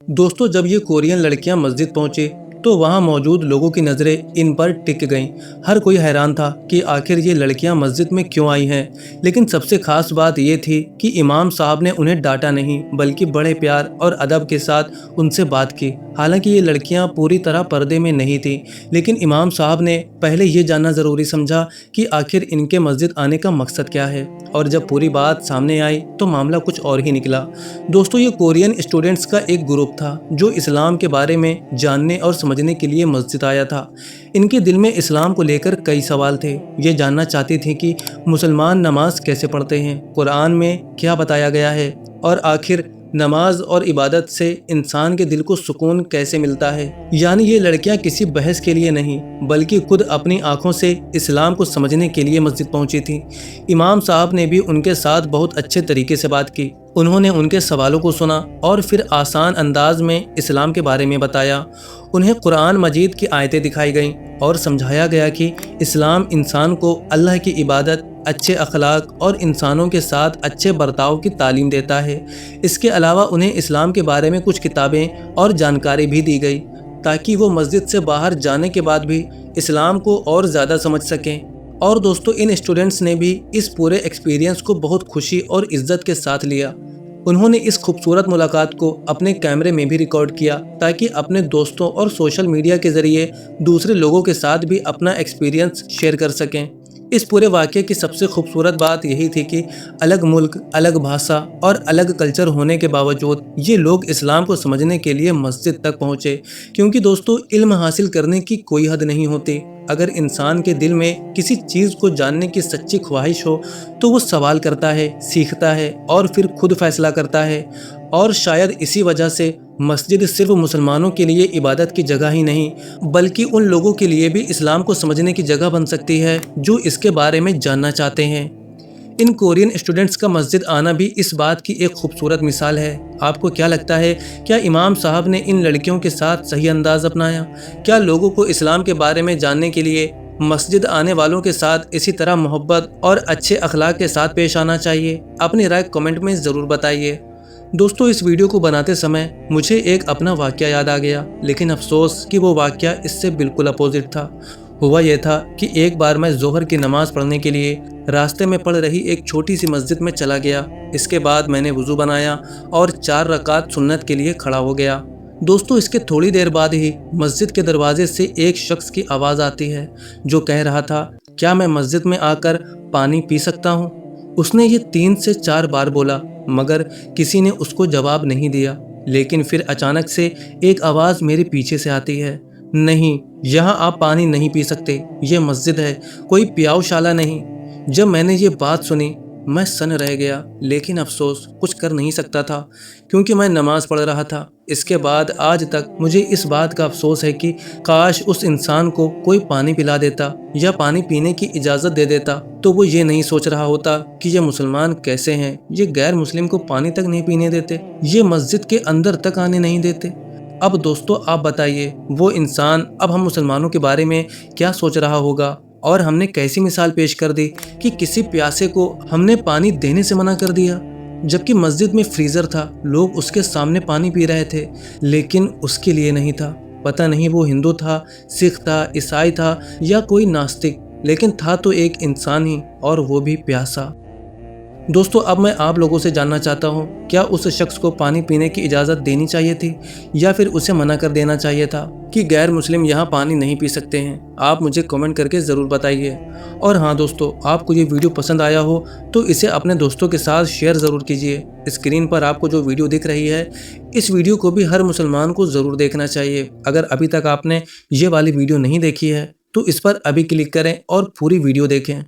दोस्तों, जब ये कोरियन लड़कियां मस्जिद पहुंची तो वहां मौजूद लोगों की नज़रें इन पर टिक गईं। हर कोई हैरान था कि आखिर ये लड़कियां मस्जिद में क्यों आई हैं। लेकिन सबसे खास बात ये थी कि इमाम साहब ने उन्हें डांटा नहीं, बल्कि बड़े प्यार और अदब के साथ उनसे बात की। हालांकि ये लड़कियां पूरी तरह पर्दे में नहीं थीं, लेकिन इमाम साहब ने पहले ये जानना ज़रूरी समझा कि आखिर इनके मस्जिद आने का मकसद क्या है। और जब पूरी बात सामने आई तो मामला कुछ और ही निकला। दोस्तों, ये कोरियन स्टूडेंट्स का एक ग्रुप था जो इस्लाम के बारे में जानने और समझने के लिए मस्जिद आया था। इनके दिल में इस्लाम को लेकर कई सवाल थे। ये जानना चाहते थे कि मुसलमान नमाज कैसे पढ़ते हैं, कुरान में क्या बताया गया है, और आखिर नमाज और इबादत से इंसान के दिल को सुकून कैसे मिलता है। यानी ये लड़कियां किसी बहस के लिए नहीं, बल्कि खुद अपनी आंखों से इस्लाम को समझने के लिए मस्जिद पहुंची थी। इमाम साहब ने भी उनके साथ बहुत अच्छे तरीके से बात की। उन्होंने उनके सवालों को सुना और फिर आसान अंदाज में इस्लाम के बारे में बताया। उन्हें कुरान मजीद की आयतें दिखाई गईं और समझाया गया कि इस्लाम इंसान को अल्लाह की इबादत, अच्छे अखलाक और इंसानों के साथ अच्छे बर्ताव की तालीम देता है। इसके अलावा उन्हें इस्लाम के बारे में कुछ किताबें और जानकारी भी दी गई, ताकि वो मस्जिद से बाहर जाने के बाद भी इस्लाम को और ज़्यादा समझ सकें। और दोस्तों, इन स्टूडेंट्स ने भी इस पूरे एक्सपीरियंस को बहुत खुशी और इज्जत के साथ लिया। उन्होंने इस खूबसूरत मुलाकात को अपने कैमरे में भी रिकॉर्ड किया, ताकि अपने दोस्तों और सोशल मीडिया के ज़रिए दूसरे लोगों के साथ भी अपना एक्सपीरियंस शेयर कर सकें। इस पूरे वाक़ये की सबसे खूबसूरत बात यही थी कि अलग मुल्क, अलग भाषा और अलग कल्चर होने के बावजूद ये लोग इस्लाम को समझने के लिए मस्जिद तक पहुँचे। क्योंकि दोस्तों, इल्म हासिल करने की कोई हद नहीं होती। अगर इंसान के दिल में किसी चीज़ को जानने की सच्ची ख्वाहिश हो तो वो सवाल करता है, सीखता है और फिर खुद फैसला करता है। और शायद इसी वजह से मस्जिद सिर्फ मुसलमानों के लिए इबादत की जगह ही नहीं, बल्कि उन लोगों के लिए भी इस्लाम को समझने की जगह बन सकती है जो इसके बारे में जानना चाहते हैं। इन कोरियन स्टूडेंट्स का मस्जिद आना भी इस बात की एक खूबसूरत मिसाल है। आपको क्या लगता है, क्या इमाम साहब ने इन लड़कियों के साथ सही अंदाज अपनाया? क्या लोगों को इस्लाम के बारे में जानने के लिए मस्जिद आने वालों के साथ इसी तरह मोहब्बत और अच्छे अखलाक के साथ पेश आना चाहिए? अपनी राय कमेंट में ज़रूर बताइए। दोस्तों, इस वीडियो को बनाते समय मुझे एक अपना वाक़या याद आ गया, लेकिन अफसोस कि वो वाक़या इससे बिल्कुल अपोजिट था। हुआ यह था कि एक बार मैं ज़ोहर की नमाज़ पढ़ने के लिए रास्ते में पड़ रही एक छोटी सी मस्जिद में चला गया। इसके बाद मैंने वज़ू बनाया और 4 रकात सुन्नत के लिए खड़ा हो गया। दोस्तों, इसके थोड़ी देर बाद ही मस्जिद के दरवाजे से एक शख्स की आवाज़ आती है जो कह रहा था, क्या मैं मस्जिद में आकर पानी पी सकता हूँ? उसने ये 3 से 4 बार बोला, मगर किसी ने उसको जवाब नहीं दिया। लेकिन फिर अचानक से एक आवाज़ मेरे पीछे से आती है, नहीं, यहाँ आप पानी नहीं पी सकते, ये मस्जिद है, कोई पियाऊशाला नहीं। जब मैंने ये बात सुनी मैं सन रह गया, लेकिन अफसोस कुछ कर नहीं सकता था क्योंकि मैं नमाज़ पढ़ रहा था। इसके बाद आज तक मुझे इस बात का अफसोस है कि काश उस इंसान को कोई पानी पिला देता या पानी पीने की इजाज़त दे देता, तो वो ये नहीं सोच रहा होता कि ये मुसलमान कैसे हैं, ये गैर मुस्लिम को पानी तक नहीं पीने देते, ये मस्जिद के अंदर तक आने नहीं देते। अब दोस्तों, आप बताइए, वो इंसान अब हम मुसलमानों के बारे में क्या सोच रहा होगा? और हमने कैसी मिसाल पेश कर दी कि किसी प्यासे को हमने पानी देने से मना कर दिया, जबकि मस्जिद में फ्रीज़र था, लोग उसके सामने पानी पी रहे थे, लेकिन उसके लिए नहीं था। पता नहीं वो हिंदू था, सिख था, ईसाई था या कोई नास्तिक, लेकिन था तो एक इंसान ही, और वो भी प्यासा। दोस्तों, अब मैं आप लोगों से जानना चाहता हूँ, क्या उस शख्स को पानी पीने की इजाज़त देनी चाहिए थी या फिर उसे मना कर देना चाहिए था कि गैर मुस्लिम यहाँ पानी नहीं पी सकते हैं? आप मुझे कमेंट करके ज़रूर बताइए। और हाँ दोस्तों, आपको ये वीडियो पसंद आया हो तो इसे अपने दोस्तों के साथ शेयर ज़रूर कीजिए। स्क्रीन पर आपको जो वीडियो दिख रही है, इस वीडियो को भी हर मुसलमान को ज़रूर देखना चाहिए। अगर अभी तक आपने ये वाली वीडियो नहीं देखी है तो इस पर अभी क्लिक करें और पूरी वीडियो देखें।